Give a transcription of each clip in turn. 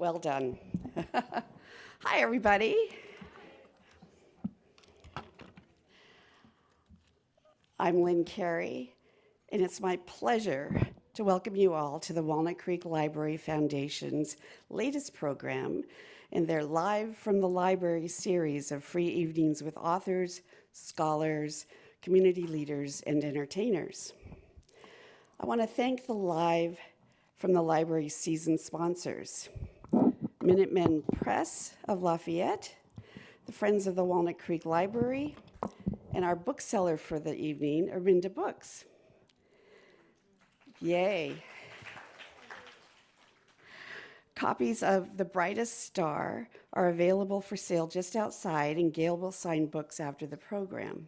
Well done. Hi, everybody. I'm Lynn Carey, and it's my pleasure to welcome you all to the Walnut Creek Library Foundation's latest program in their Live from the Library series of free evenings with authors, scholars, community leaders, and entertainers. I want to thank the Live from the Library season sponsors, Minutemen Press of Lafayette, the Friends of the Walnut Creek Library, and our bookseller for the evening, Arminda Books. Yay. Copies of The Brightest Star are available for sale just outside, and Gail will sign books after the program.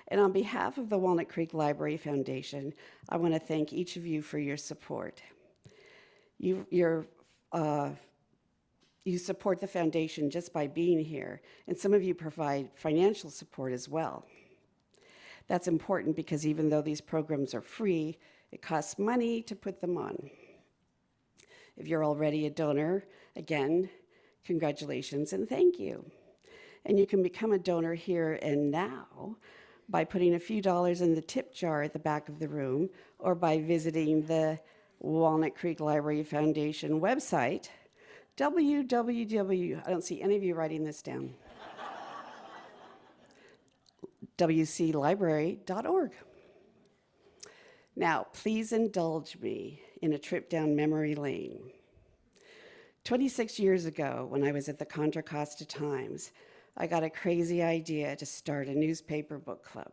And on behalf of the Walnut Creek Library Foundation, I want to thank each of you for your support. You support the foundation just by being here, and some of you provide financial support as well. That's important because even though these programs are free, it costs money to put them on. If you're already a donor, again, congratulations and thank you. And you can become a donor here and now by putting a few dollars in the tip jar at the back of the room, or by visiting the Walnut Creek Library Foundation website, www, I don't see any of you writing this down, wclibrary.org. Now, please indulge me in a trip down memory lane. 26 years ago, when I was at the Contra Costa Times, I got a crazy idea to start a newspaper book club.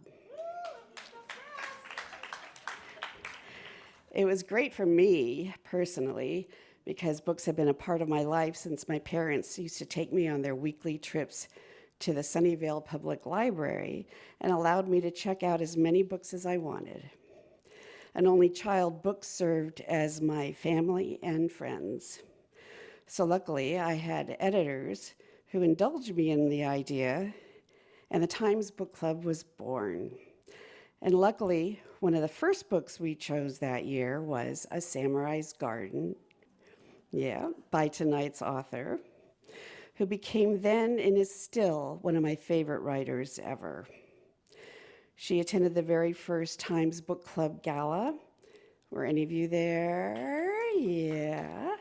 It was great for me, personally, because books have been a part of my life since my parents used to take me on their weekly trips to the Sunnyvale Public Library and allowed me to check out as many books as I wanted. An only child, books served as my family and friends. So luckily, I had editors who indulged me in the idea, and the Times Book Club was born. And luckily, one of the first books we chose that year was A Samurai's Garden, by tonight's author, who became then and is still one of my favorite writers ever. She attended the very first Times Book Club Gala. Were any of you there? Yeah.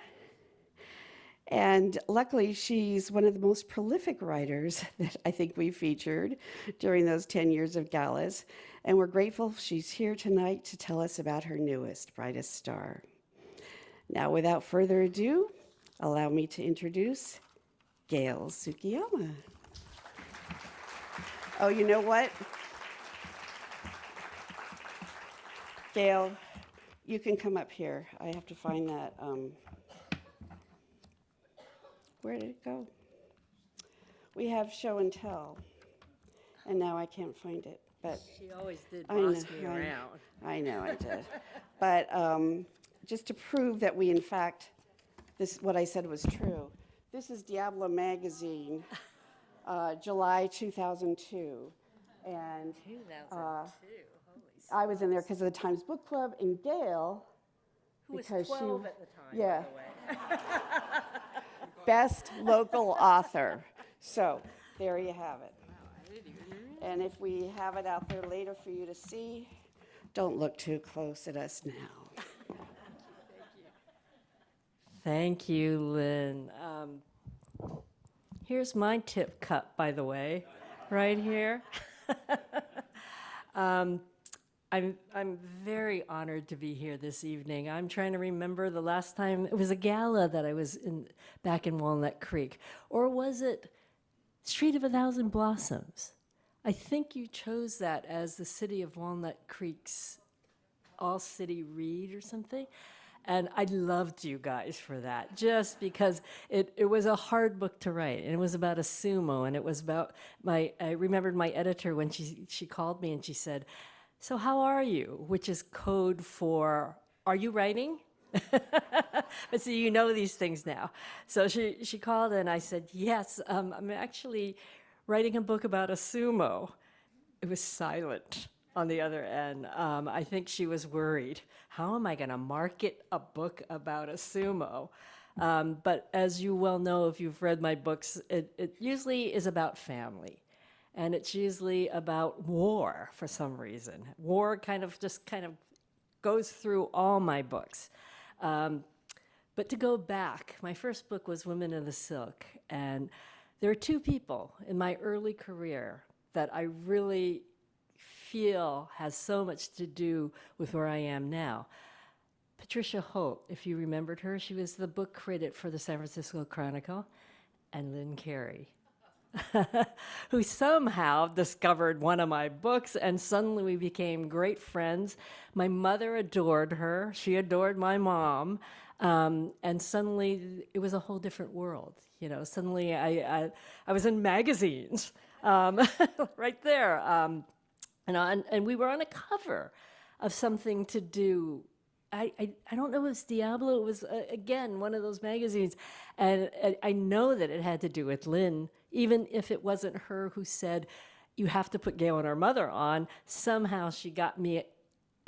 And luckily, she's one of the most prolific writers that I think we featured during those 10 years of galas. And we're grateful she's here tonight to tell us about her newest, Brightest Star. Now, without further ado, allow me to introduce Gail Tsukiyama. Oh, you know what? Gail, you can come up here. I have to find that. Where did it go? We have show and tell, and now I can't find it. But she always did boss me around. I know I did. But just to prove that we, in fact, what I said was true, this is Diablo Magazine, July 2002. And 2002, I was in there because of the Times Book Club, and Gail, who was 12 at the time, yeah, by the way. best local author. So there you have it. Wow, I didn't even read And if we have it out there later for you to see, don't look too close at us now. Thank you, Lynn. Here's my tip cup, by the way, right here. I'm very honored to be here this evening. I'm trying to remember the last time it was a gala that I was back in Walnut Creek, or was it Street of a Thousand Blossoms? I think you chose that as the City of Walnut Creek's all-city read or something. And I loved you guys for that, just because it was a hard book to write, and it was about a sumo, and it was about I remembered my editor when she called me and she said, "So how are you?" Which is code for, "Are you writing?" But see, you know these things now. So she called and I said, "Yes, I'm actually writing a book about a sumo." It was silent on the other end. I think she was worried. How am I going to market a book about a sumo? But as you well know, if you've read my books, it usually is about family. And it's usually about war for some reason. War kind of goes through all my books. But to go back, my first book was Women of the Silk. And there are two people in my early career that I really feel has so much to do with where I am now. Patricia Holt, if you remembered her, she was the book critic for the San Francisco Chronicle, and Lynn Carey, who somehow discovered one of my books, and suddenly we became great friends. My mother adored her. She adored my mom. And suddenly it was a whole different world. You know, suddenly I was in magazines right there. And we were on a cover of something to do. I don't know if it was Diablo. It was, again, one of those magazines. And I know that it had to do with Lynn, even if it wasn't her who said, you have to put Gail and her mother on. Somehow she got me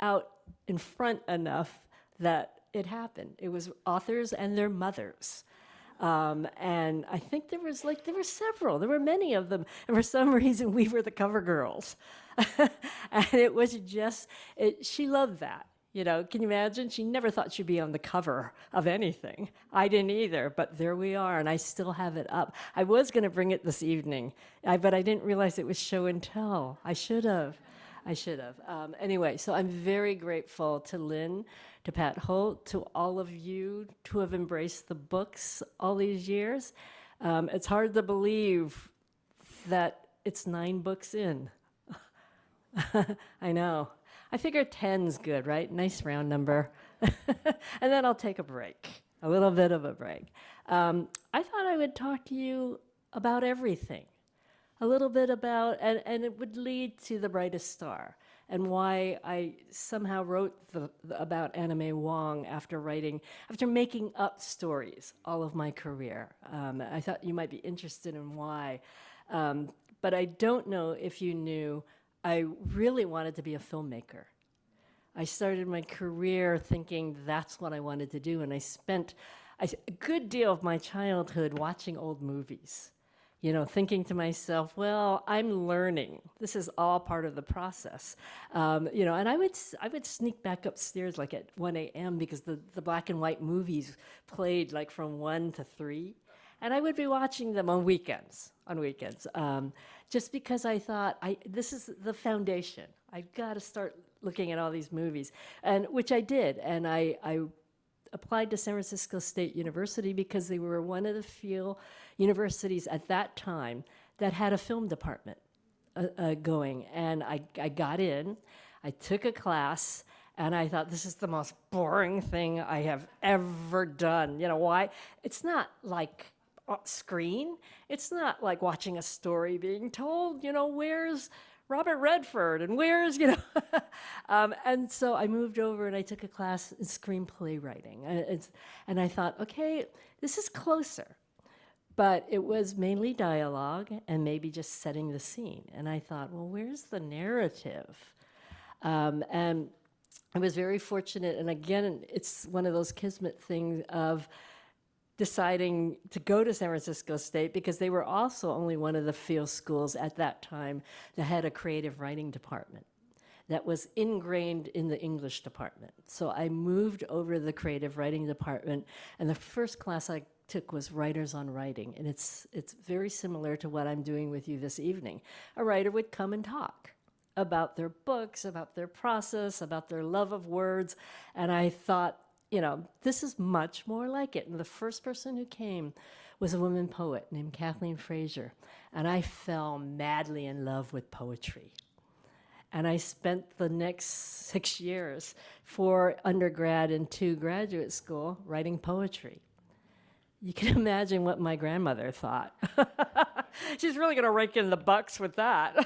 out in front enough that it happened. It was authors and their mothers. And I think there were several. There were many of them. And for some reason, we were the cover girls. And it was just, she loved that. You know, can you imagine? She never thought she'd be on the cover of anything. I didn't either, but there we are, and I still have it up. I was going to bring it this evening, but I didn't realize it was show and tell. I should have. Anyway, so I'm very grateful to Lynn, to Pat Holt, to all of you who have embraced the books all these years. It's hard to believe that it's 9 books in. I know. I figure 10's good, right? Nice round number. And then I'll take a break, a little bit of a break. I thought I would talk to you about everything, a little bit about, and it would lead to The Brightest Star and why I somehow wrote about Anna May Wong after making up stories all of my career. I thought you might be interested in why. But I don't know if you knew I really wanted to be a filmmaker. I started my career thinking that's what I wanted to do, and I spent a good deal of my childhood watching old movies, you know, thinking to myself, well, I'm learning. This is all part of the process. You know, and I would sneak back upstairs like at 1 a.m. because the black and white movies played like from 1 to 3. And I would be watching them on weekends, just because I thought, this is the foundation. I've got to start looking at all these movies, and which I did. And I applied to San Francisco State University because they were one of the few universities at that time that had a film department going. And I got in, I took a class, and I thought, this is the most boring thing I have ever done. You know why? It's not like screen. It's not like watching a story being told, you know, where's Robert Redford and where's, you know. And so I moved over and I took a class in screenplay writing. And I thought, okay, this is closer. But it was mainly dialogue and maybe just setting the scene. And I thought, well, where's the narrative? And I was very fortunate. And again, it's one of those kismet things of deciding to go to San Francisco State because they were also only one of the few schools at that time that had a creative writing department that was ingrained in the English department. So I moved over to the creative writing department, and the first class I took was Writers on Writing, and it's very similar to what I'm doing with you this evening. A writer would come and talk about their books, about their process, about their love of words, and I thought, you know, this is much more like it. And the first person who came was a woman poet named Kathleen Fraser. And I fell madly in love with poetry. And I spent the next 6 years, 4 undergrad and 2 graduate school, writing poetry. You can imagine what my grandmother thought. She's really going to rake in the bucks with that.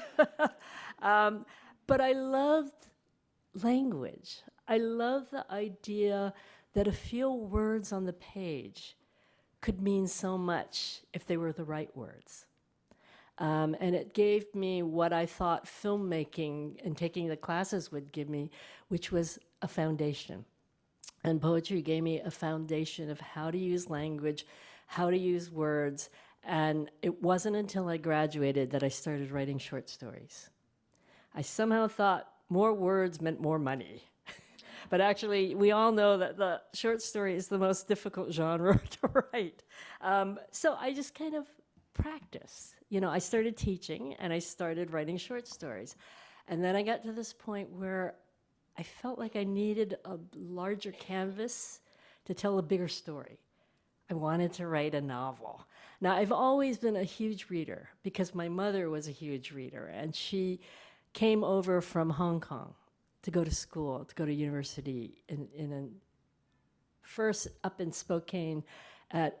But I loved language. I love the idea that a few words on the page could mean so much if they were the right words. And it gave me what I thought filmmaking and taking the classes would give me, which was a foundation. And poetry gave me a foundation of how to use language, how to use words. And it wasn't until I graduated that I started writing short stories. I somehow thought more words meant more money. But actually, we all know that the short story is the most difficult genre to write. So I just kind of practiced. I started teaching and I started writing short stories. And then I got to this point where I felt like I needed a larger canvas to tell a bigger story. I wanted to write a novel. Now, I've always been a huge reader because my mother was a huge reader, and she came over from Hong Kong to go to school, to go to university first up in Spokane at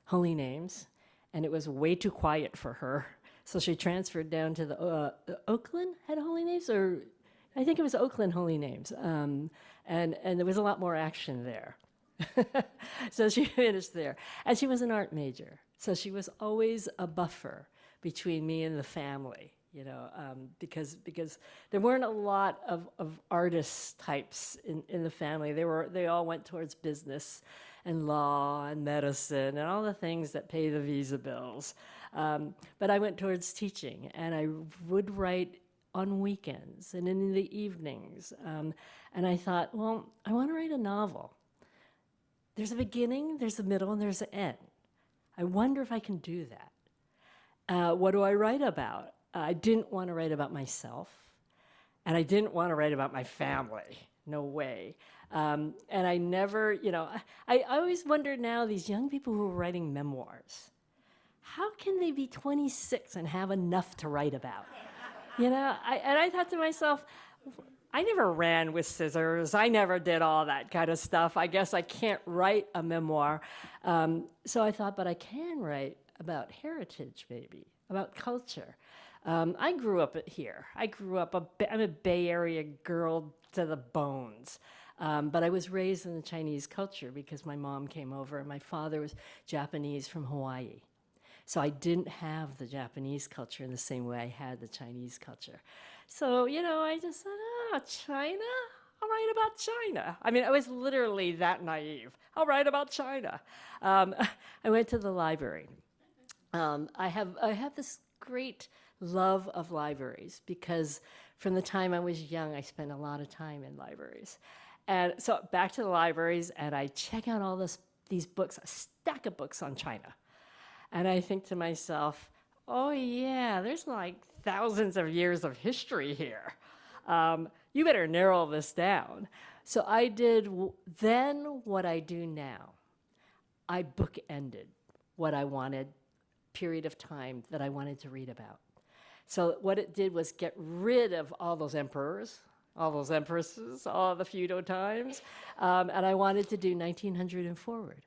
Holy Names, and it was way too quiet for her. So she transferred down to the Oakland had Holy Names, or I think it was Oakland Holy Names, and there was a lot more action there. So she finished there, and she was an art major, so she was always a buffer between me and the family. Because there weren't a lot of artist types in the family. They all went towards business and law and medicine and all the things that pay the visa bills. But I went towards teaching, and I would write on weekends and in the evenings. And I thought, well, I want to write a novel. There's a beginning, there's a middle, and there's an end. I wonder if I can do that. What do I write about? I didn't want to write about myself, and I didn't want to write about my family. No way. And I never, I always wonder now, these young people who are writing memoirs, how can they be 26 and have enough to write about? And I thought to myself, I never ran with scissors. I never did all that kind of stuff. I guess I can't write a memoir. So I thought, but I can write about heritage, maybe, about culture. I grew up here. I'm a Bay Area girl to the bones. But I was raised in the Chinese culture because my mom came over and my father was Japanese from Hawaii. So I didn't have the Japanese culture in the same way I had the Chinese culture. So, I just said, China? I'll write about China. I mean, I was literally that naive. I'll write about China. I went to the library. I have this great love of libraries because from the time I was young, I spent a lot of time in libraries. And so back to the libraries, and I check out all these books, a stack of books on China. And I think to myself, oh yeah, there's like thousands of years of history here. You better narrow this down. So I did then what I do now. I bookended what I wanted, period of time that I wanted to read about. So what it did was get rid of all those emperors, all those empresses, all the feudal times, and I wanted to do 1900 and forward.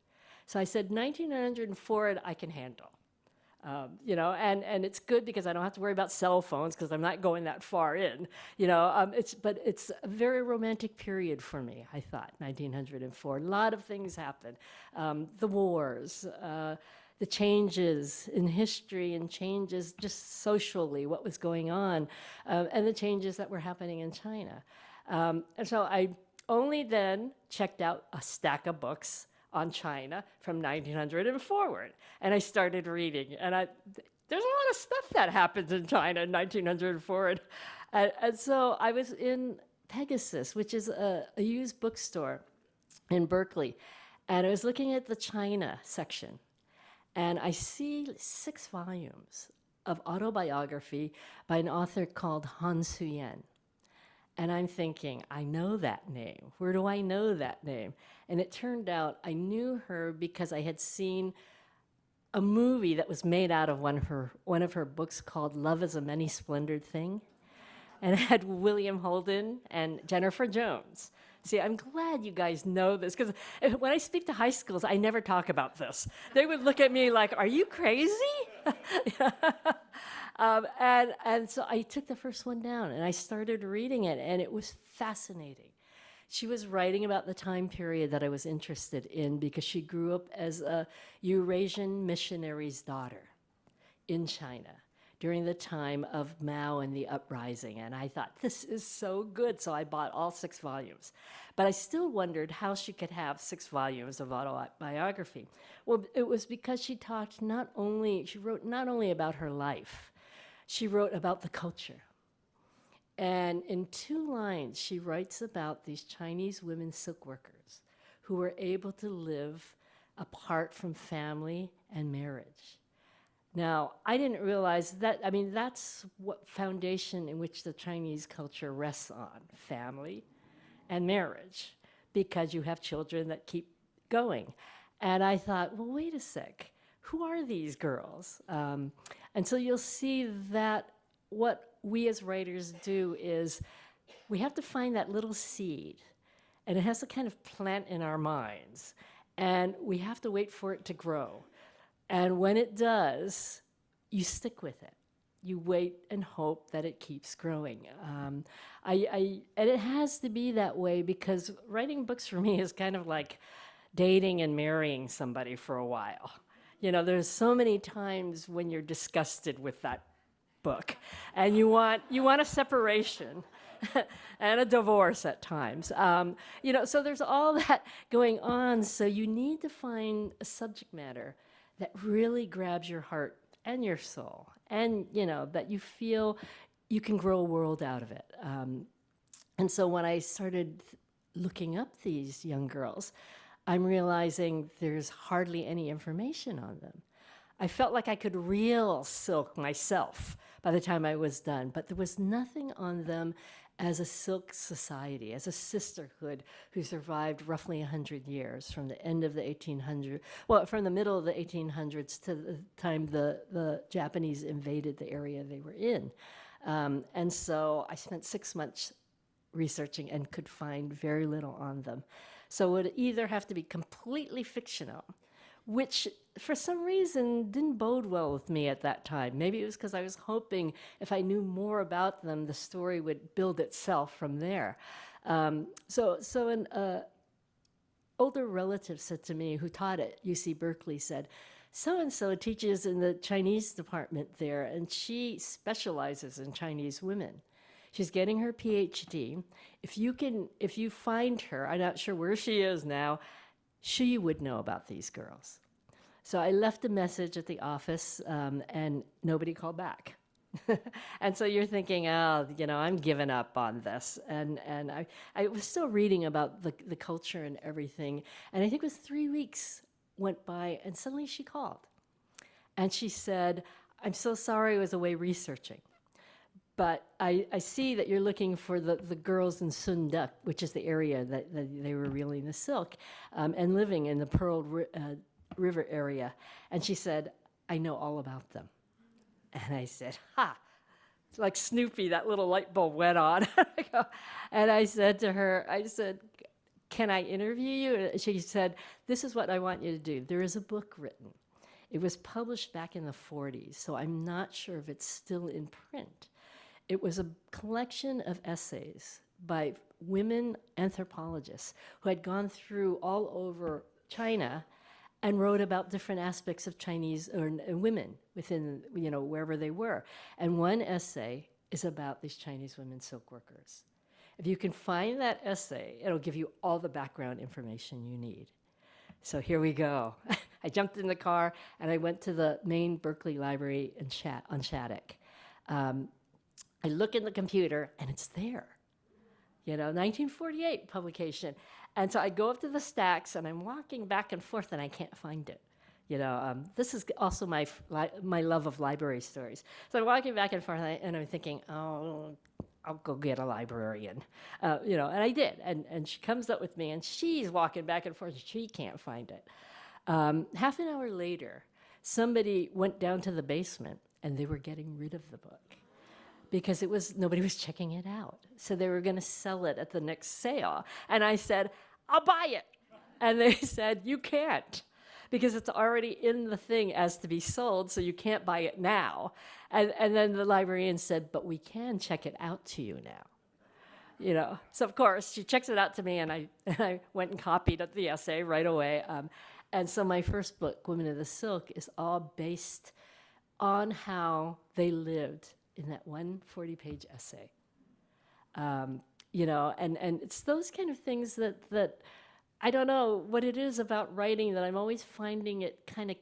So I said 1900 and forward I can handle. And it's good because I don't have to worry about cell phones because I'm not going that far in, but it's a very romantic period for me, I thought, 1904. A lot of things happened. The wars, the changes in history and changes just socially, what was going on, and the changes that were happening in China. And so I only then checked out a stack of books on China from 1900 and forward. And I started reading. And there's a lot of stuff that happens in China in 1900 and forward. And so I was in Pegasus, which is a used bookstore in Berkeley. And I was looking at the China section. And I see 6 volumes of autobiography by an author called Han Suyen. And I'm thinking, I know that name. Where do I know that name? And it turned out I knew her because I had seen a movie that was made out of one of her books called Love is a Many Splendored Thing. And it had William Holden and Jennifer Jones. See, I'm glad you guys know this, because when I speak to high schools, I never talk about this. They would look at me like, are you crazy? And so I took the first one down, and I started reading it, and it was fascinating. She was writing about the time period that I was interested in because she grew up as a Eurasian missionary's daughter in China. during the time of Mao and the uprising. And I thought, this is so good. So I bought all 6 volumes. But I still wondered how she could have 6 volumes of autobiography. Well, it was because she wrote not only about her life, she wrote about the culture. And in 2 lines, she writes about these Chinese women silk workers who were able to live apart from family and marriage. Now, I didn't realize that, I mean, that's what foundation in which the Chinese culture rests on, family and marriage, because you have children that keep going. And I thought, well, wait a sec, who are these girls? And so you'll see that what we as writers do is we have to find that little seed, and it has to kind of plant in our minds, and we have to wait for it to grow. And when it does, you stick with it. You wait and hope that it keeps growing. And it has to be that way, because writing books for me is kind of like dating and marrying somebody for a while. You know, there's so many times when you're disgusted with that book, and you want a separation and a divorce at times. You know, so there's all that going on. So you need to find a subject matter that really grabs your heart and your soul, and you know that you feel you can grow a world out of it. And so when I started looking up these young girls, I'm realizing there's hardly any information on them. I felt like I could reel silk myself by the time I was done, but there was nothing on them as a silk society, as a sisterhood who survived roughly 100 years from the end of the 1800s, well, from the middle of the 1800s to the time the Japanese invaded the area they were in. And so I spent 6 months researching and could find very little on them. So it would either have to be completely fictional, which for some reason didn't bode well with me at that time. Maybe it was because I was hoping if I knew more about them, the story would build itself from there. So an older relative said to me, who taught at UC Berkeley, said, so-and-so teaches in the Chinese department there, and she specializes in Chinese women. She's getting her PhD. If you find her, I'm not sure where she is now, she would know about these girls. So I left a message at the office, and nobody called back. And so you're thinking, oh, you know, I'm giving up on this. And I was still reading about the culture and everything. And I think it was 3 weeks went by, and suddenly she called. And she said, I'm so sorry I was away researching. But I see that you're looking for the girls in Sunduk, which is the area that they were reeling the silk, and living in the Pearl River area. And she said, I know all about them. And I said, ha! It's like Snoopy, that little light bulb went on. And I said to her, can I interview you? And she said, this is what I want you to do. There is a book written. It was published back in the 40s, so I'm not sure if it's still in print. It was a collection of essays by women anthropologists who had gone through all over China and wrote about different aspects of Chinese or women within, you know, wherever they were. And one essay is about these Chinese women silk workers. If you can find that essay, it'll give you all the background information you need. So here we go. I jumped in the car and I went to the main Berkeley Library on Shattuck. I look in the computer, and it's there. You know, 1948 publication. And so I go up to the stacks, and I'm walking back and forth, and I can't find it. You know, this is also my love of library stories. So I'm walking back and forth, and I'm thinking, oh, I'll go get a librarian. You know, and I did. And she comes up with me, and she's walking back and forth, and she can't find it. Half an hour later, somebody went down to the basement, and they were getting rid of the book, because nobody was checking it out. So they were going to sell it at the next sale. And I said, I'll buy it. And they said, you can't, because it's already in the thing as to be sold, so you can't buy it now. And then the librarian said, but we can check it out to you now. You know, so of course, she checks it out to me, and I went and copied the essay right away. And so my first book, Women of the Silk, is all based on how they lived in that one 40-page essay. And it's those kind of things that I don't know what it is about writing that I'm always finding it kind of,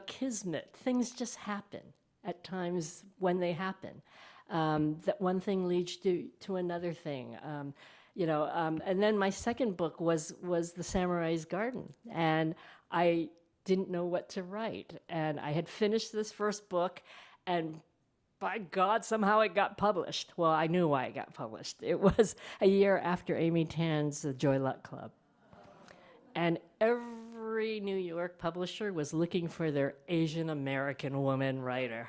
kismet. Things just happen at times when they happen. That one thing leads to another thing. And then my second book was The Samurai's Garden, and I didn't know what to write. And I had finished this first book, and by God, somehow it got published. Well, I knew why it got published. It was a year after Amy Tan's The Joy Luck Club. And every New York publisher was looking for their Asian American woman writer.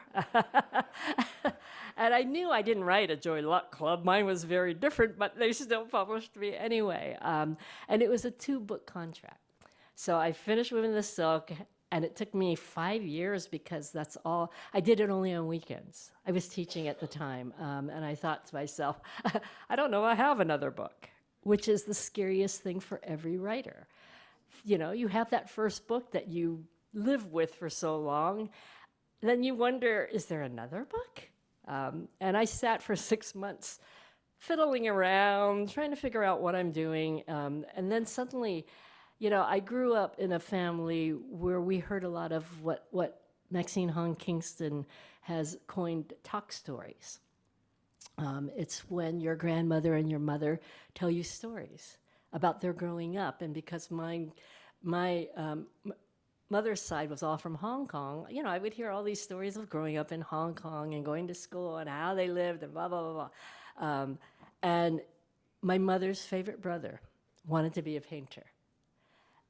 And I knew I didn't write a Joy Luck Club. Mine was very different, but they still published me anyway. And it was a 2-book contract. So I finished Women in the Silk, and it took me 5 years because that's all. I did it only on weekends. I was teaching at the time, and I thought to myself, I don't know, I have another book, which is the scariest thing for every writer. You have that first book that you live with for so long, then you wonder, is there another book? And I sat for 6 months fiddling around, trying to figure out what I'm doing, and then suddenly, I grew up in a family where we heard a lot of what Maxine Hong Kingston has coined talk stories. It's when your grandmother and your mother tell you stories about their growing up. And because my mother's side was all from Hong Kong, I would hear all these stories of growing up in Hong Kong and going to school and how they lived and blah, blah, blah, blah. And my mother's favorite brother wanted to be a painter.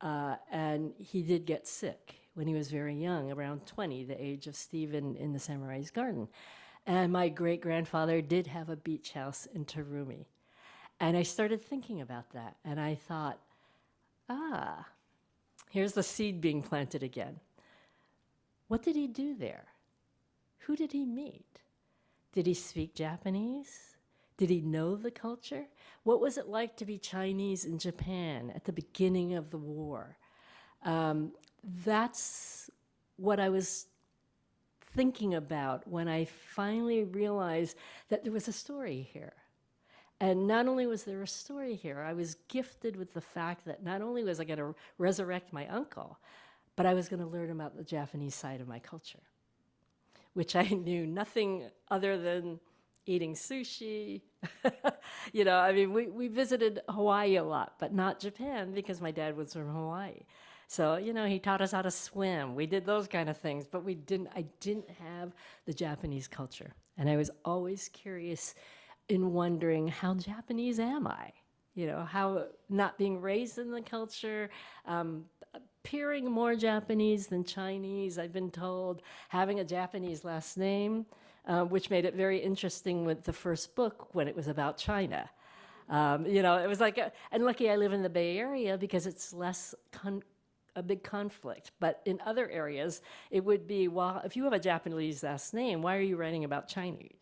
And he did get sick when he was very young, around 20, the age of Stephen in The Samurai's Garden. And my great-grandfather did have a beach house in Tarumi. And I started thinking about that, and I thought, here's the seed being planted again. What did he do there? Who did he meet? Did he speak Japanese? Did he know the culture? What was it like to be Chinese in Japan at the beginning of the war? That's what I was thinking about when I finally realized that there was a story here. And not only was there a story here, I was gifted with the fact that not only was I going to resurrect my uncle, but I was going to learn about the Japanese side of my culture, which I knew nothing other than eating sushi. We visited Hawaii a lot, but not Japan because my dad was from Hawaii. So, he taught us how to swim. We did those kind of things, but I didn't have the Japanese culture. And I was always curious in wondering, how Japanese am I? How not being raised in the culture, appearing more Japanese than Chinese, I've been told, having a Japanese last name, which made it very interesting with the first book when it was about China. It was like, and lucky I live in the Bay Area because it's less a big conflict. But in other areas, it would be, well, if you have a Japanese last name, why are you writing about Chinese?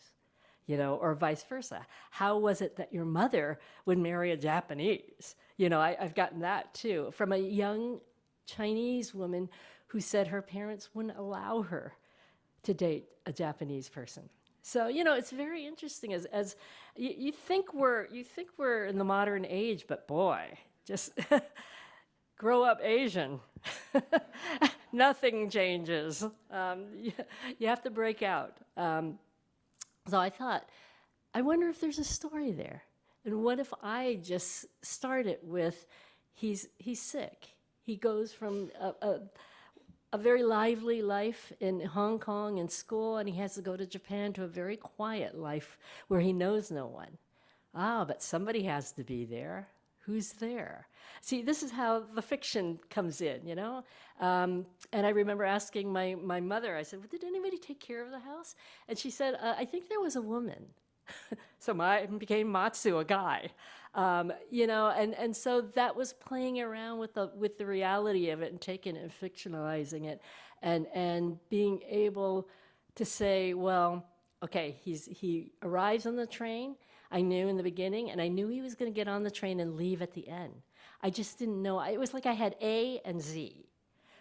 Or vice versa. How was it that your mother would marry a Japanese? I've gotten that too, from a young Chinese woman who said her parents wouldn't allow her to date a Japanese person. So, it's very interesting as you think we're in the modern age, but boy, just grow up Asian. Nothing changes. You have to break out. So I thought, I wonder if there's a story there. And what if I just start it with, he's sick. He goes from a very lively life in Hong Kong in school, and he has to go to Japan to a very quiet life where he knows no one. But somebody has to be there. Who's there? See, this is how the fiction comes in, And I remember asking my mother, I said, well, did anybody take care of the house? And she said, I think there was a woman. So mine became Matsu, a guy. And so that was playing around with the reality of it and taking it and fictionalizing it and being able to say, well, okay, he arrives on the train. I knew in the beginning, and I knew he was going to get on the train and leave at the end. I just didn't know. It was like I had A and Z,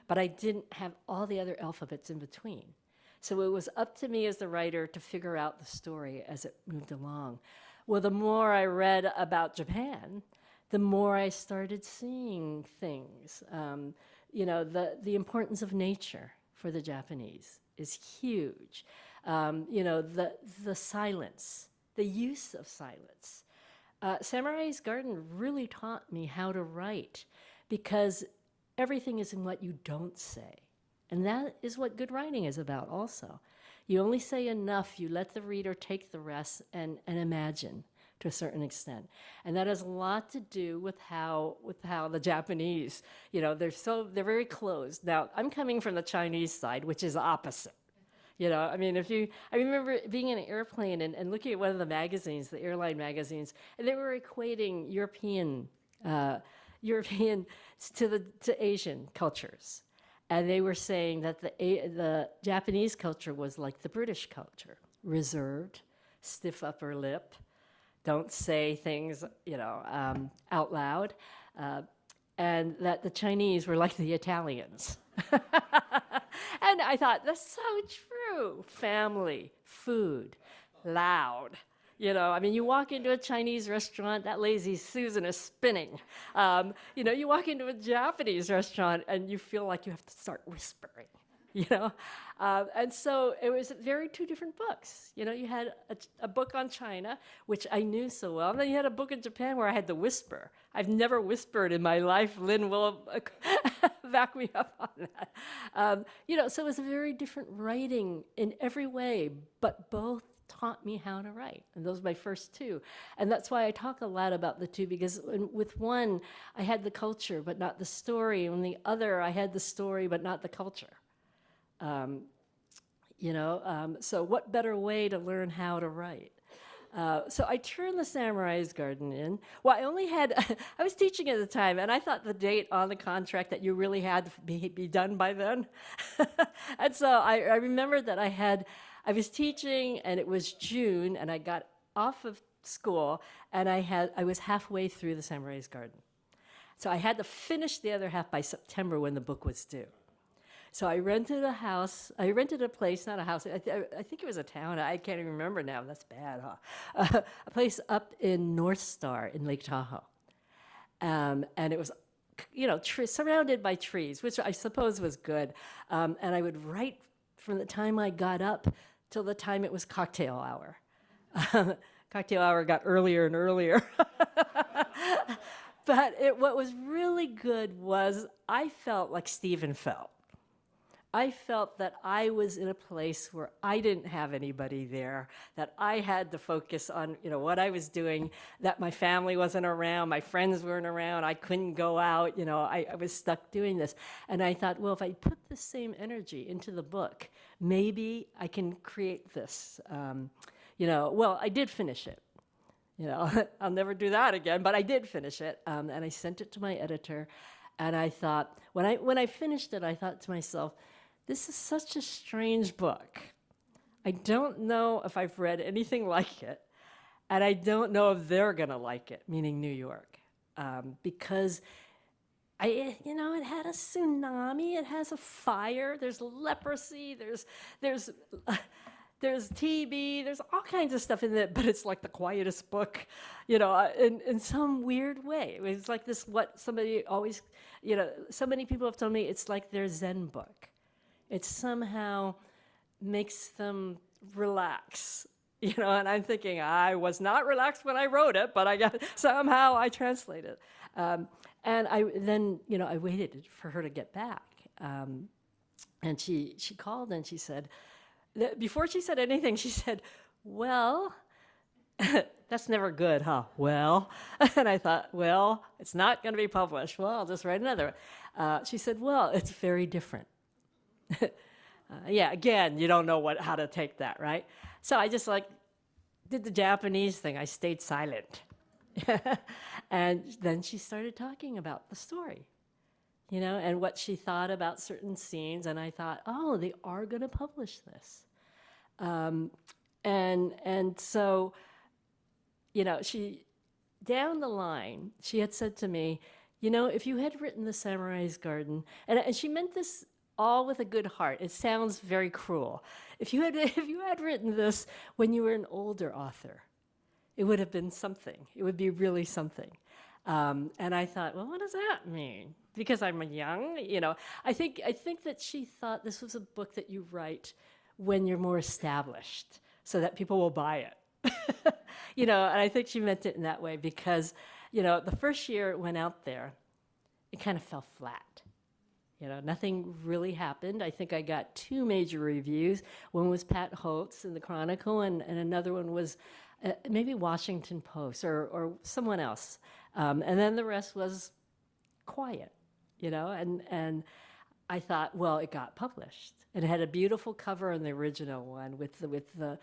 but I didn't have all the other alphabets in between. So it was up to me as the writer to figure out the story as it moved along. Well, the more I read about Japan, the more I started seeing things. The importance of nature for the Japanese is huge. The silence, the use of silence. Samurai's Garden really taught me how to write because everything is in what you don't say. And that is what good writing is about also. You only say enough, you let the reader take the rest and imagine to a certain extent. And that has a lot to do with how the Japanese, they're very closed. Now, I'm coming from the Chinese side, which is opposite. I remember being in an airplane and looking at one of the magazines, the airline magazines, and they were equating European to Asian cultures. And they were saying that the Japanese culture was like the British culture, reserved, stiff upper lip, don't say things, out loud, and that the Chinese were like the Italians. And I thought, that's so true. Family, food, loud. You walk into a Chinese restaurant, that lazy Susan is spinning. You walk into a Japanese restaurant and you feel like you have to start whispering, And so it was very two different books. You had a book on China, which I knew so well, and then you had a book in Japan where I had to whisper. I've never whispered in my life. Lynn will back me up on that. So it was a very different writing in every way, but both taught me how to write. And those were my first two. And that's why I talk a lot about the two, because with one, I had the culture, but not the story. And the other, I had the story, but not the culture. So what better way to learn how to write? So I turned the Samurai's Garden in. Well, I was teaching at the time, and I thought the date on the contract that you really had to be done by then. And so I remember that I was teaching, and it was June, and I got off of school, and I was halfway through the Samurai's Garden. So I had to finish the other half by September when the book was due. So I rented a house. I rented a place, not a house. I think it was a town. I can't even remember now. That's bad, huh? A place up in North Star in Lake Tahoe. And it was, surrounded by trees, which I suppose was good. And I would write from the time I got up till the time it was cocktail hour. Cocktail hour got earlier and earlier. But what was really good was I felt like Stephen felt. I felt that I was in a place where I didn't have anybody there, that I had to focus on, what I was doing, that my family wasn't around, my friends weren't around, I couldn't go out, I was stuck doing this. And I thought, well, if I put the same energy into the book, maybe I can create this. Well, I did finish it. I'll never do that again, but I did finish it. And I sent it to my editor. And I thought, when I finished it, I thought to myself, this is such a strange book. I don't know if I've read anything like it, and I don't know if they're going to like it, meaning New York, because it had a tsunami, it has a fire, there's leprosy, there's TB, there's all kinds of stuff in it, but it's like the quietest book, in some weird way. It's like this, what somebody always, so many people have told me it's like their Zen book. It somehow makes them relax, and I'm thinking I was not relaxed when I wrote it, but somehow I translated it. And I waited for her to get back. And she called and she said, before she said anything, she said, well, that's never good, huh? Well, and I thought, well, it's not going to be published. Well, I'll just write another one. She said, well, it's very different. Again, you don't know how to take that, right? So I just did the Japanese thing. I stayed silent. And then she started talking about the story, and what she thought about certain scenes. And I thought, oh, they are going to publish this. And so, she, down the line, she had said to me, if you had written The Samurai's Garden, and she meant this all with a good heart. It sounds very cruel. If you had if you had written this when you were an older author, it would have been something. It would be really something. And I thought, well, what does that mean? Because I'm young, you know. I think that she thought this was a book that you write when you're more established, so that people will buy it. You know, and I think she meant it in that way because, you know, the first year it went out there, it kind of fell flat. You know, nothing really happened. I think I got 2 major reviews. One was Pat Holtz in the Chronicle, and another one was maybe Washington Post or someone else. And then the rest was quiet, you know, and I thought, well, it got published. It had a beautiful cover on the original one with the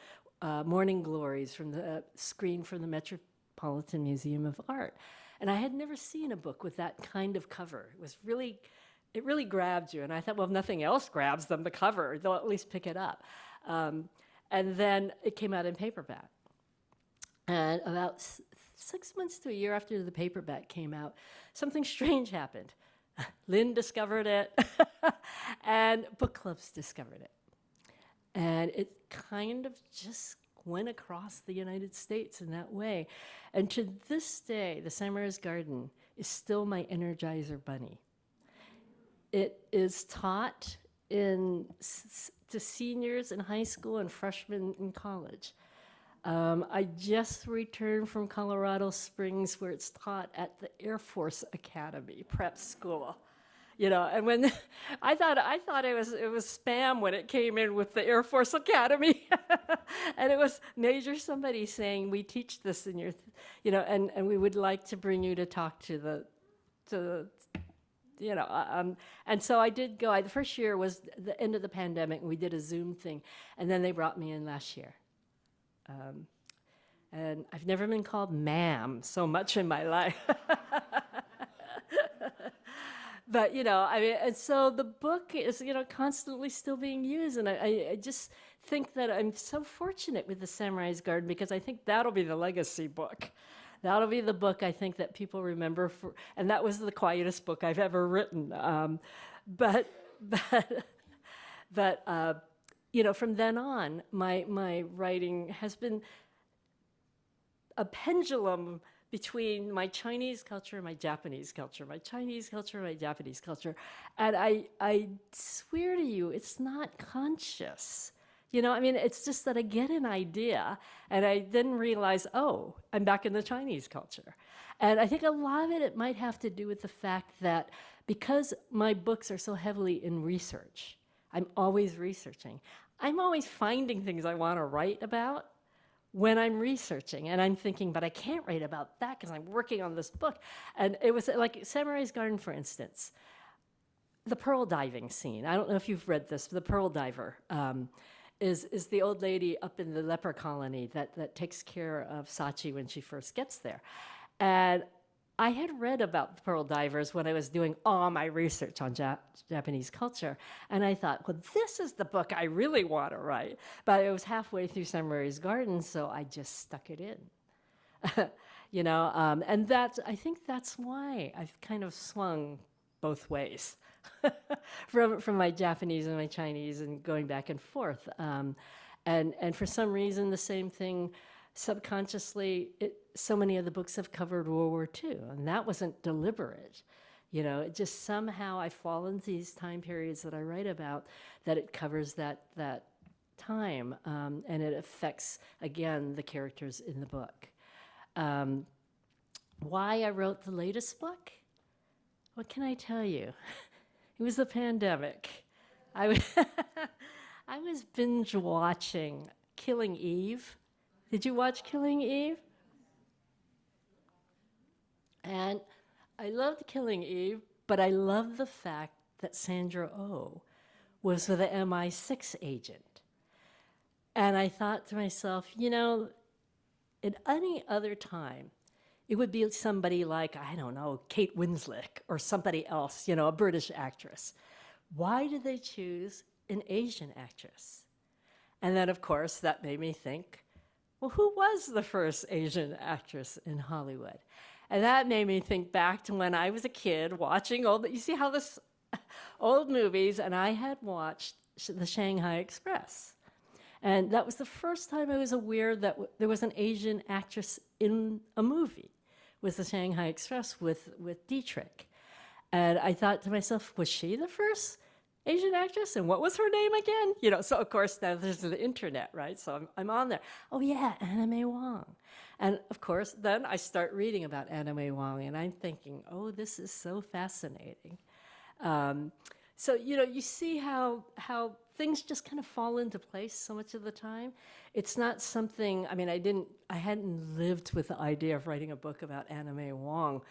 morning glories from the screen from the Metropolitan Museum of Art. And I had never seen a book with that kind of cover. It really grabbed you. And I thought, well, if nothing else grabs them, the cover, they'll at least pick it up. And then it came out in paperback. And about 6 months to a year after the paperback came out, something strange happened. Lynn discovered it, and book clubs discovered it. And it kind of just went across the United States in that way. And to this day, The Samurai's Garden is still my Energizer bunny. It is taught to seniors in high school and freshmen in college. I just returned from Colorado Springs, where it's taught at the Air Force Academy prep school. You know, and when I thought it was spam when it came in with the Air Force Academy, and it was Major somebody saying, we teach this in your, you know, and we would like to bring you to talk to the you know, and so I did go. The first year was the end of the pandemic, and we did a Zoom thing, and then they brought me in last year. And I've never been called ma'am so much in my life. But, you know, I mean, and so the book is, you know, constantly still being used, and I just think that I'm so fortunate with The Samurai's Garden because I think that'll be the legacy book. That'll be the book I think that people remember for, and that was the quietest book I've ever written. But you know, from then on, my writing has been a pendulum between my Chinese culture and my Japanese culture, my Chinese culture and my Japanese culture. And I swear to you, it's not conscious. You know, I mean, it's just that I get an idea and I then realize, oh, I'm back in the Chinese culture. And I think a lot of it might have to do with the fact that because my books are so heavily in research, I'm always researching. I'm always finding things I want to write about when I'm researching. And I'm thinking, but I can't write about that because I'm working on this book. And it was like Samurai's Garden, for instance. The pearl diving scene. I don't know if you've read this, but the pearl diver is the old lady up in the leper colony that takes care of Sachi when she first gets there. And I had read about the pearl divers when I was doing all my research on Japanese culture, and I thought, well, this is the book I really want to write. But it was halfway through Samurai's Garden, so I just stuck it in. You know, and I think that's why I've kind of swung both ways, from my Japanese and my Chinese and going back and forth. And for some reason, the same thing subconsciously, so many of the books have covered World War II, and that wasn't deliberate. You know, it just somehow I fall into these time periods that I write about, that it covers that time, and it affects, again, the characters in the book. Why I wrote the latest book? What can I tell you? It was the pandemic. I was binge watching Killing Eve. Did you watch Killing Eve? And I loved Killing Eve, but I loved the fact that Sandra Oh was with an MI6 agent. And I thought to myself, you know, at any other time, it would be somebody like, I don't know, Kate Winslet or somebody else, you know, a British actress. Why did they choose an Asian actress? And then, of course, that made me think, well, who was the first Asian actress in Hollywood? And that made me think back to when I was a kid watching you see how this old movies, and I had watched the Shanghai Express. And that was the first time I was aware that there was an Asian actress in a movie, was the Shanghai Express with Dietrich. And I thought to myself, was she the first Asian actress? And what was her name again? You know, so of course now there's the internet, right? So I'm on there. Oh yeah, Anna May Wong. And of course, then I start reading about Anna May Wong, and I'm thinking, oh, this is so fascinating. So, you know, you see how things just kind of fall into place so much of the time. It's not something, I mean, I hadn't lived with the idea of writing a book about Anna May Wong,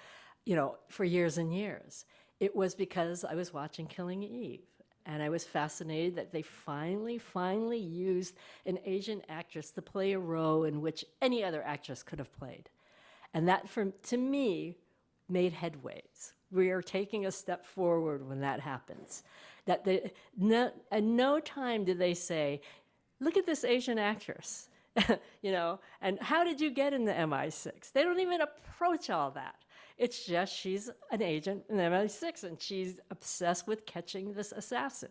you know, for years and years. It was because I was watching Killing Eve, and I was fascinated that they finally used an Asian actress to play a role in which any other actress could have played. And that, to me, made headways. We are taking a step forward when that happens. At no time did they say, look at this Asian actress, you know, and how did you get in the MI6? They don't even approach all that. It's just she's an agent in the MI6, and she's obsessed with catching this assassin.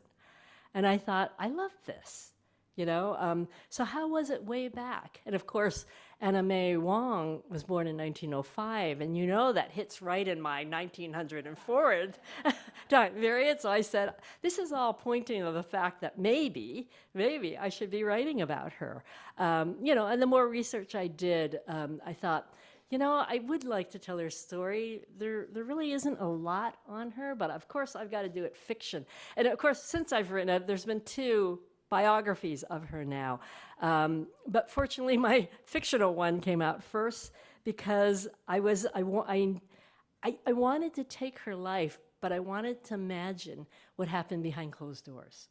And I thought, I love this, you know? So how was it way back? And of course, Anna May Wong was born in 1905, and you know that hits right in my 1900 and forward time period. So I said, this is all pointing to the fact that maybe I should be writing about her. You know, and the more research I did, I thought, you know, I would like to tell her story. There really isn't a lot on her, but of course I've got to do it fiction. And of course, since I've written it, there's been 2 biographies of her now. But fortunately, my fictional one came out first because I wanted to take her life, but I wanted to imagine what happened behind closed doors.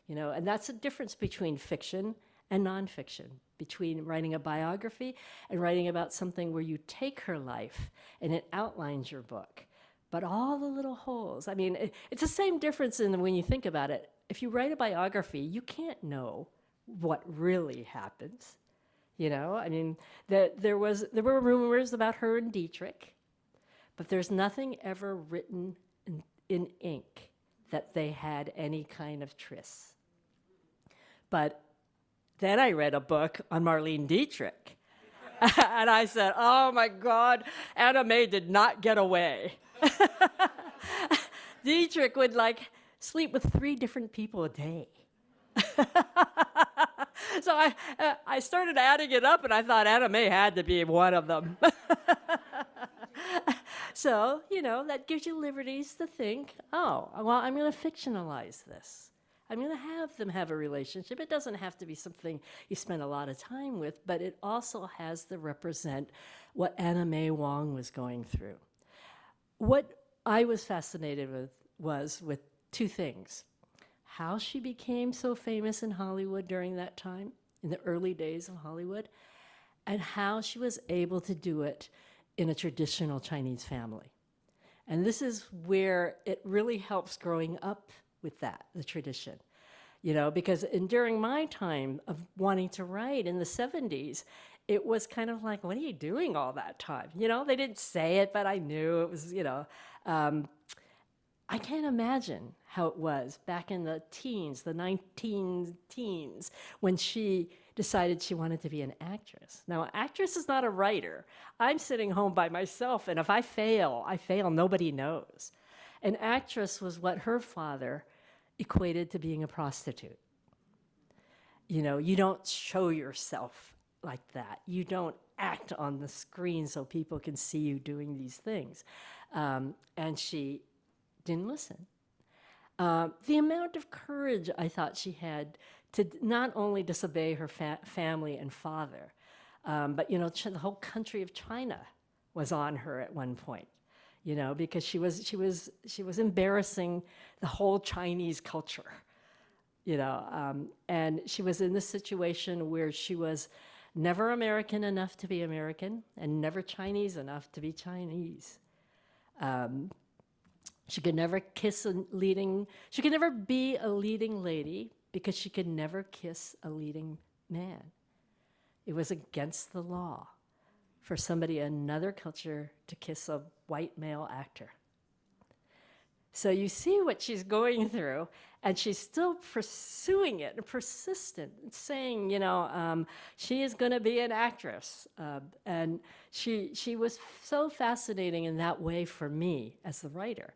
You know, and that's the difference between fiction and nonfiction, between writing a biography and writing about something where you take her life and it outlines your book. But all the little holes, I mean, it's the same difference in when you think about it. If you write a biography, you can't know what really happens. You know, I mean, there were rumors about her and Dietrich, but there's nothing ever written in ink that they had any kind of tryst. But then I read a book on Marlene Dietrich, and I said, oh my God, Anna May did not get away. Dietrich would sleep with 3 different people a day. So I started adding it up, and I thought Anna May had to be one of them. So, you know, that gives you liberties to think, oh, well, I'm going to fictionalize this. I'm going to have them have a relationship. It doesn't have to be something you spend a lot of time with, but it also has to represent what Anna May Wong was going through. What I was fascinated with was 2 things. How she became so famous in Hollywood during that time, in the early days of Hollywood, and how she was able to do it in a traditional Chinese family. And this is where it really helps growing up with that, the tradition. You know, because during my time of wanting to write in the 70s, it was kind of like, what are you doing all that time? You know, they didn't say it, but I knew it was, you know. I can't imagine how it was back in the teens, the 19 teens, when she decided she wanted to be an actress. Now, an actress is not a writer. I'm sitting home by myself, and if I fail, nobody knows. An actress was what her father equated to being a prostitute. You know, you don't show yourself like that. You don't act on the screen so people can see you doing these things. And she didn't listen. The amount of courage I thought she had to not only disobey her family and father, but, you know, the whole country of China was on her at one point. You know, because she was embarrassing the whole Chinese culture, you know, and she was in this situation where she was never American enough to be American and never Chinese enough to be Chinese. She could never she could never be a leading lady because she could never kiss a leading man. It was against the law for somebody in another culture to kiss a white male actor. So you see what she's going through, and she's still pursuing it and persistent, and saying, she is going to be an actress. And she was so fascinating in that way for me as the writer.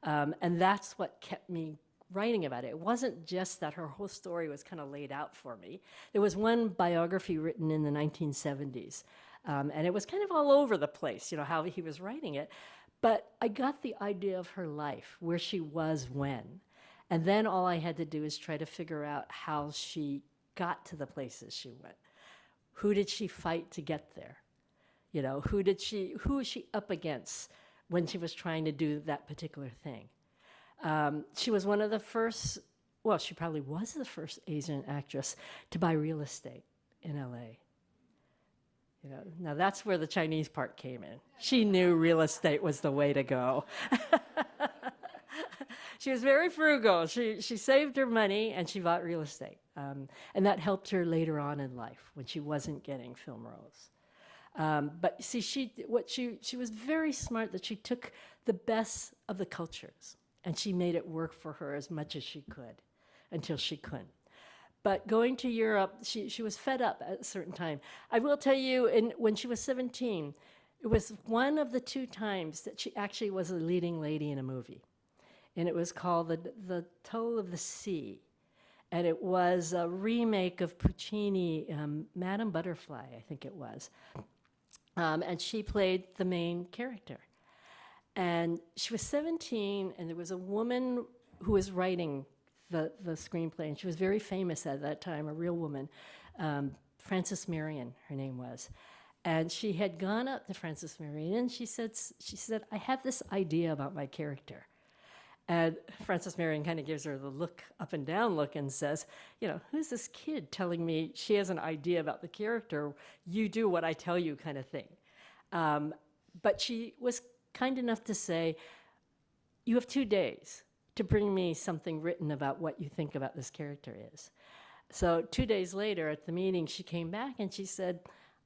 And that's what kept me writing about it. It wasn't just that her whole story was kind of laid out for me. There was one biography written in the 1970s, and it was kind of all over the place, how he was writing it. But I got the idea of her life, where she was when. And then all I had to do is try to figure out how she got to the places she went. Who did she fight to get there? Who was she up against when she was trying to do that particular thing? She was one of the first, well, she probably was the first Asian actress to buy real estate in LA. Now that's where the Chinese part came in. She knew real estate was the way to go. She was very frugal. She saved her money and she bought real estate. And that helped her later on in life when she wasn't getting film roles. But see, she was very smart that she took the best of the cultures and she made it work for her as much as she could until she couldn't. But going to Europe, she was fed up at a certain time. I will tell you, when she was 17, it was one of the 2 times that she actually was a leading lady in a movie. And it was called The Toll of the Sea. And it was a remake of Puccini, Madame Butterfly, I think it was. And she played the main character. And she was 17, and there was a woman who was writing the screenplay, and she was very famous at that time, a real woman, Frances Marion, her name was. And she had gone up to Frances Marion, and she said, I have this idea about my character. And Frances Marion kind of gives her the look, up and down look, and says, who's this kid telling me she has an idea about the character? You do what I tell you, kind of thing. But she was kind enough to say, you have 2 days to bring me something written about what you think about this character is. So 2 days later at the meeting, she came back and she said,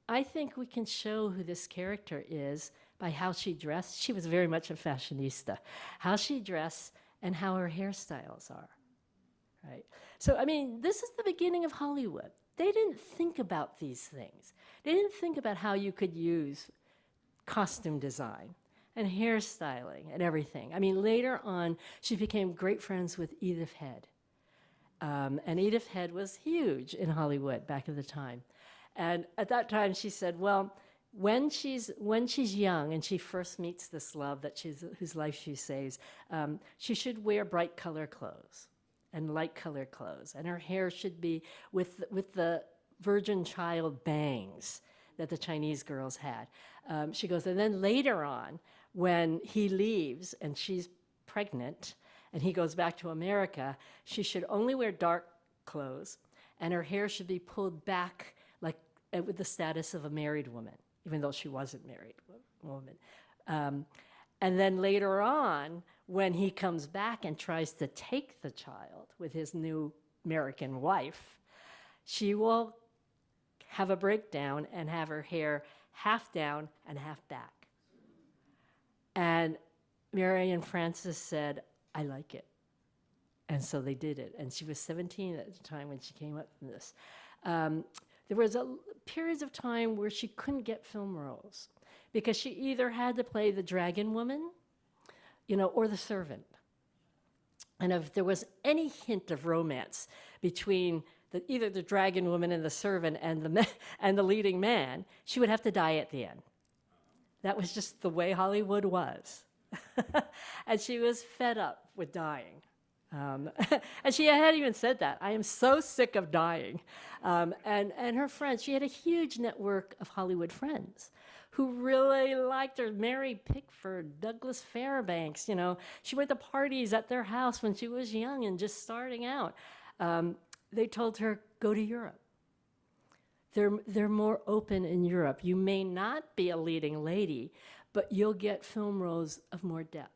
I think we can show who this character is by how she dressed. She was very much a fashionista. How she dressed and how her hairstyles are, right? So, this is the beginning of Hollywood. They didn't think about these things. They didn't think about how you could use costume design and hairstyling and everything. Later on, she became great friends with Edith Head. And Edith Head was huge in Hollywood back at the time. And at that time, she said, well, when she's young and she first meets this love whose life she saves, she should wear bright color clothes and light color clothes. And her hair should be with the virgin child bangs that the Chinese girls had. She goes, and then later on, when he leaves and she's pregnant and he goes back to America, she should only wear dark clothes and her hair should be pulled back like with the status of a married woman, even though she wasn't married woman. And then later on, when he comes back and tries to take the child with his new American wife, she will have a breakdown and have her hair half down and half back. And Mary and Frances said, I like it. And so they did it. And she was 17 at the time when she came up with this. There was periods of time where she couldn't get film roles because she either had to play the dragon woman, or the servant. And if there was any hint of romance between either the dragon woman and the servant and the leading man, she would have to die at the end. That was just the way Hollywood was. And she was fed up with dying. And she had even said that, I am so sick of dying. And her friends, she had a huge network of Hollywood friends who really liked her. Mary Pickford, Douglas Fairbanks, she went to parties at their house when she was young and just starting out. They told her, go to Europe. They're more open in Europe. You may not be a leading lady, but you'll get film roles of more depth.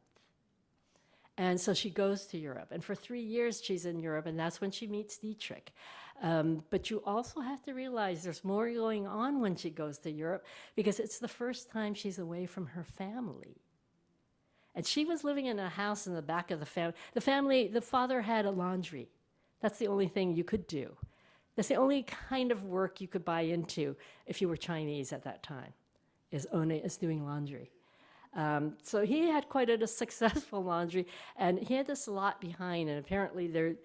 And so she goes to Europe. And for 3 years, she's in Europe, and that's when she meets Dietrich. But you also have to realize there's more going on when she goes to Europe because it's the first time she's away from her family. And she was living in a house in the back of the family. The father had a laundry. That's the only thing you could do. That's the only kind of work you could buy into if you were Chinese at that time, is doing laundry. So he had quite a successful laundry, and he had this lot behind, and apparently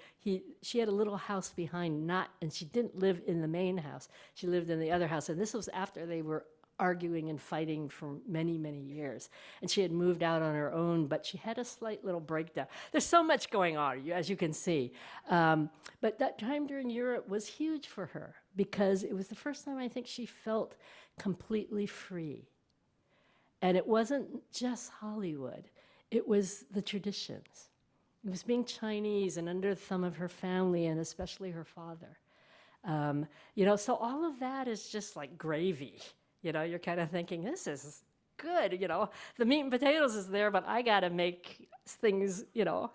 she had a little house behind, and she didn't live in the main house. She lived in the other house, and this was after they were arguing and fighting for many, many years. And she had moved out on her own, but she had a slight little breakdown. There's so much going on, as you can see. But that time during Europe was huge for her because it was the first time I think she felt completely free. And it wasn't just Hollywood. It was the traditions. It was being Chinese and under the thumb of her family and especially her father. So all of that is just like gravy. You're kind of thinking, this is good, The meat and potatoes is there, but I got to make things,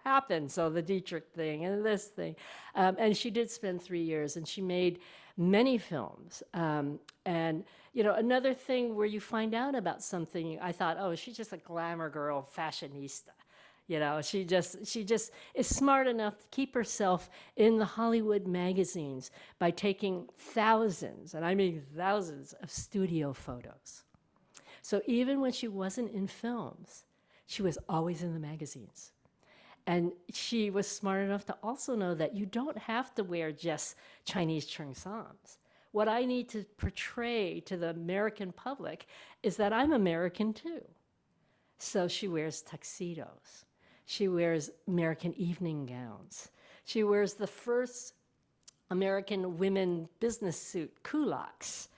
happen. So the Dietrich thing and this thing. And she did spend 3 years, and she made many films. Another thing where you find out about something, I thought, oh, she's just a glamour girl, fashionista. She just is smart enough to keep herself in the Hollywood magazines by taking thousands, and I mean thousands, of studio photos. So even when she wasn't in films, she was always in the magazines. And she was smart enough to also know that you don't have to wear just Chinese cheongsams. What I need to portray to the American public is that I'm American too. So she wears tuxedos. She wears American evening gowns. She wears the first American women business suit, culottes.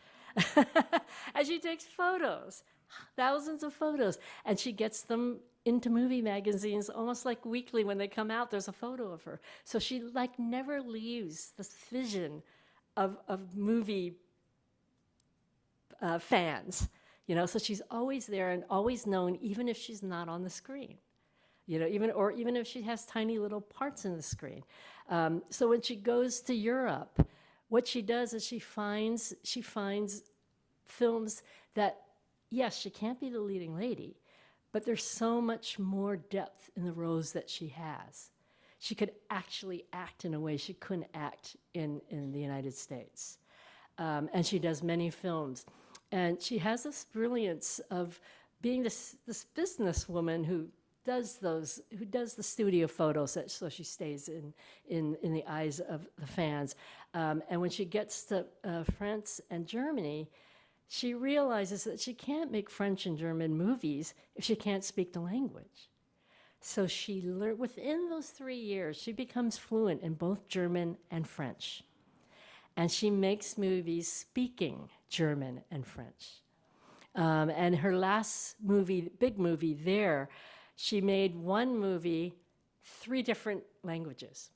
And she takes photos, thousands of photos, and she gets them into movie magazines almost like weekly. When they come out, there's a photo of her. So she never leaves this vision of movie fans, so she's always there and always known, even if she's not on the screen. Even if she has tiny little parts in the screen. So when she goes to Europe, what she does is she finds films that, yes, she can't be the leading lady, but there's so much more depth in the roles that she has. She could actually act in a way she couldn't act in the United States. And she does many films. And she has this brilliance of being this businesswoman who does the studio photos, so she stays in the eyes of the fans. And when she gets to France and Germany, she realizes that she can't make French and German movies if she can't speak the language. So she learned, within those 3 years, she becomes fluent in both German and French. And she makes movies speaking German and French. And her last movie, big movie there, she made one movie, 3 different languages.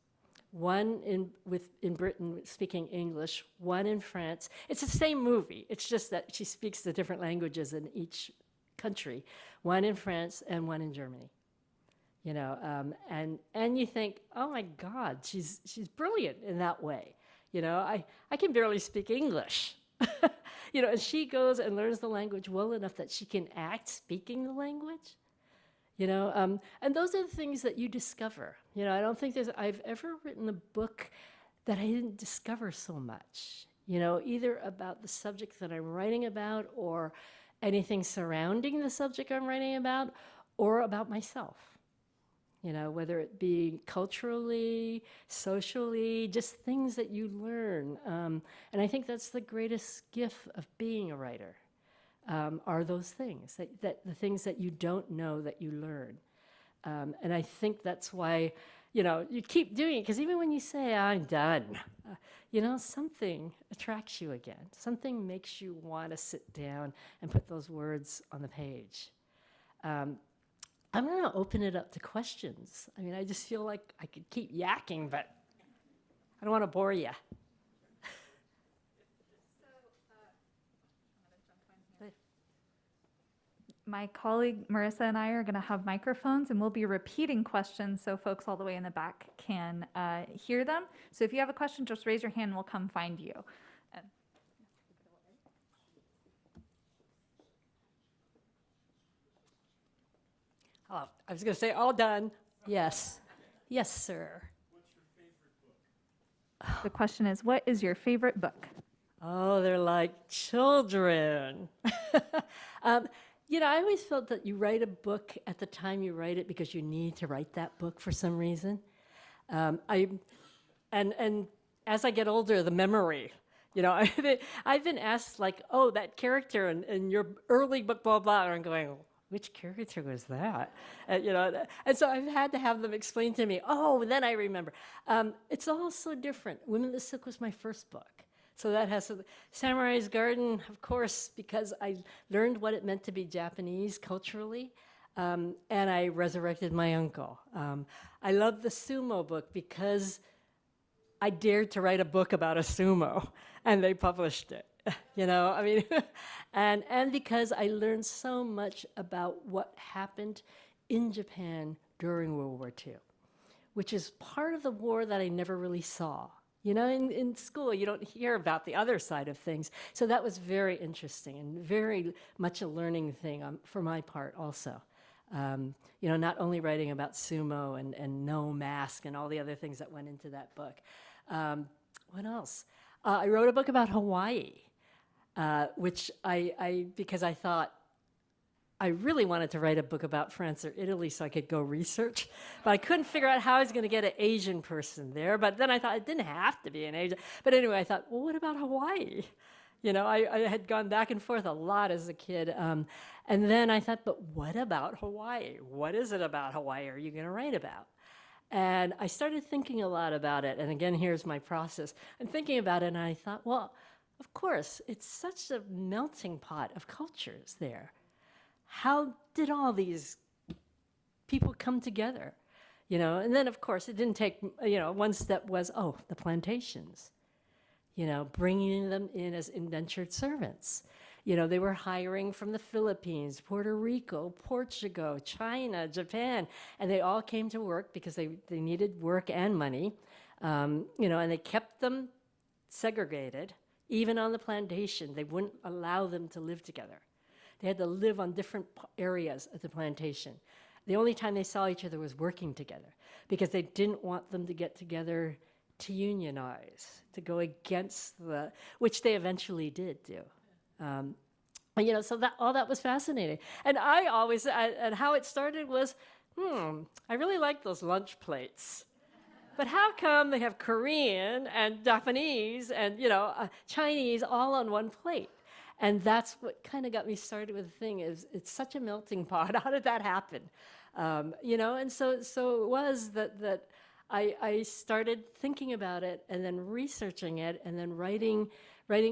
One in Britain speaking English, one in France. It's the same movie. It's just that she speaks the different languages in each country. One in France and one in Germany. And you think, oh my God, she's brilliant in that way. I can barely speak English. And she goes and learns the language well enough that she can act speaking the language. And those are the things that you discover. I don't think I've ever written a book that I didn't discover so much, either about the subject that I'm writing about or anything surrounding the subject I'm writing about or about myself. Whether it be culturally, socially, just things that you learn. And I think that's the greatest gift of being a writer. Are those things, that the things that you don't know that you learn. And I think that's why, you keep doing it, because even when you say, I'm done, something attracts you again. Something makes you want to sit down and put those words on the page. I'm going to open it up to questions. I just feel like I could keep yakking, but I don't want to bore you. My colleague Marissa and I are going to have microphones, and we'll be repeating questions so folks all the way in the back can hear them. So if you have a question, just raise your hand and we'll come find you. Oh, I was going to say all done. Yes. Yes, sir. The question is, what is your favorite book? Oh, they're like children. um, I always felt that you write a book at the time you write it because you need to write that book for some reason. And as I get older, the memory. I've been asked like, oh, that character in your early book, blah blah, and I'm going, which character was that? And so I've had to have them explain to me. Oh, then I remember. It's all so different. Women of the Silk was my first book. So that has Samurai's Garden, of course, because I learned what it meant to be Japanese culturally, and I resurrected my uncle. I love the sumo book because I dared to write a book about a sumo, and they published it. And because I learned so much about what happened in Japan during World War II, which is part of the war that I never really saw. In school, you don't hear about the other side of things. So that was very interesting and very much a learning thing for my part also. Not only writing about sumo and no mask and all the other things that went into that book. What else? I wrote a book about Hawaii, which because I thought I really wanted to write a book about France or Italy so I could go research, but I couldn't figure out how I was going to get an Asian person there. But then I thought it didn't have to be an Asian. But anyway, I thought, well, what about Hawaii? I had gone back and forth a lot as a kid. And then I thought, but what about Hawaii? What is it about Hawaii are you going to write about? And I started thinking a lot about it. And again, here's my process. I'm thinking about it, and I thought, well, of course, it's such a melting pot of cultures there. How did all these people come together? And then, of course, it didn't take, one step was, the plantations, bringing them in as indentured servants. They were hiring from the Philippines, Puerto Rico, Portugal, China, Japan, and they all came to work because they needed work and money, and they kept them segregated. Even on the plantation, they wouldn't allow them to live together. They had to live on different areas of the plantation. The only time they saw each other was working together because they didn't want them to get together to unionize, to go against which they eventually did do. So that all that was fascinating. And I always, and how it started was, I really like those lunch plates. But how come they have Korean and Japanese and, Chinese all on one plate? And that's what kind of got me started with the thing is it's such a melting pot. How did that happen? And so it was that I started thinking about it and then researching it and then writing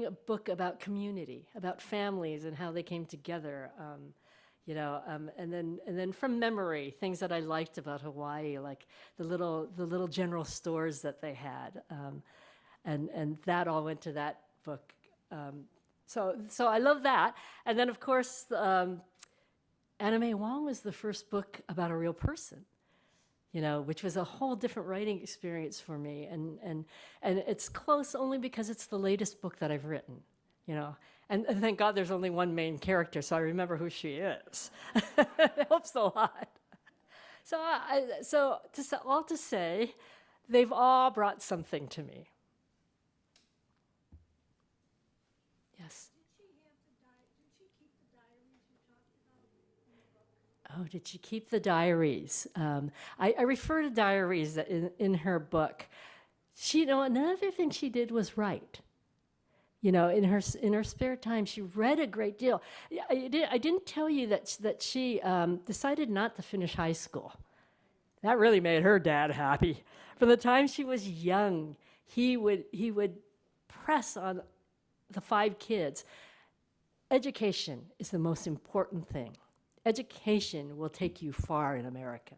a book about community, about families and how they came together. And then from memory, things that I liked about Hawaii, like the little general stores that they had, and that all went to that book. So I love that. And then, of course, Anna May Wong was the first book about a real person, which was a whole different writing experience for me. And it's close only because it's the latest book that I've written, And thank God there's only one main character, so I remember who she is. It helps a lot. So all to say, they've all brought something to me. Yes. Oh, did she keep the diaries? I refer to diaries in her book. Another thing she did was write. In her spare time, she read a great deal. I didn't tell you that she decided not to finish high school. That really made her dad happy. From the time she was young, he would press on the 5 kids. Education is the most important thing. Education will take you far in America.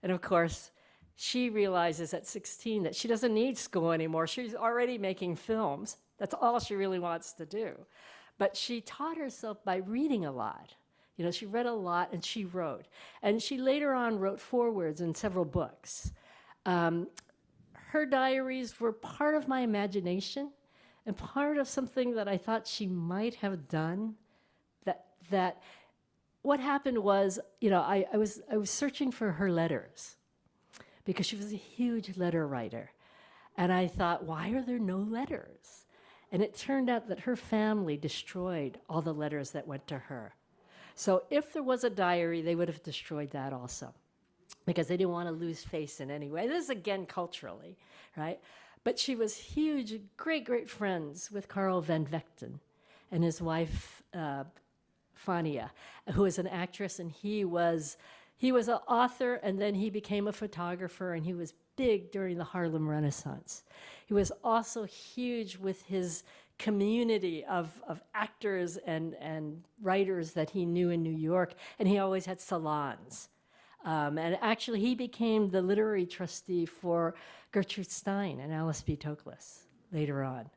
And of course, she realizes at 16 that she doesn't need school anymore. She's already making films. That's all she really wants to do. But she taught herself by reading a lot. She read a lot and she wrote. And she later on wrote forewords in several books. Her diaries were part of my imagination and part of something that I thought she might have done that what happened was, I was searching for her letters because she was a huge letter writer. And I thought, why are there no letters? And it turned out that her family destroyed all the letters that went to her. So if there was a diary, they would have destroyed that also because they didn't want to lose face in any way. This is, again, culturally, right? But she was huge, great, great friends with Carl van Vechten and his wife, Fania, who was an actress, and he was an author, and then he became a photographer, and he was big during the Harlem Renaissance. He was also huge with his community of actors and writers that he knew in New York, and he always had salons. And actually, he became the literary trustee for Gertrude Stein and Alice B. Toklas later on.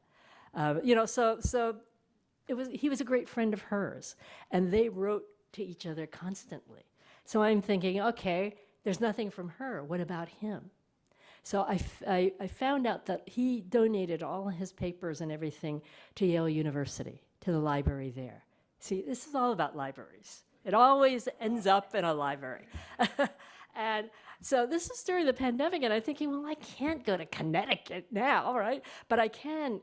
So he was a great friend of hers, and they wrote to each other constantly. So I'm thinking, okay, there's nothing from her. What about him? So I found out that he donated all his papers and everything to Yale University, to the library there. See, this is all about libraries. It always ends up in a library. And so this is during the pandemic, and I'm thinking, well, I can't go to Connecticut now, right? But I can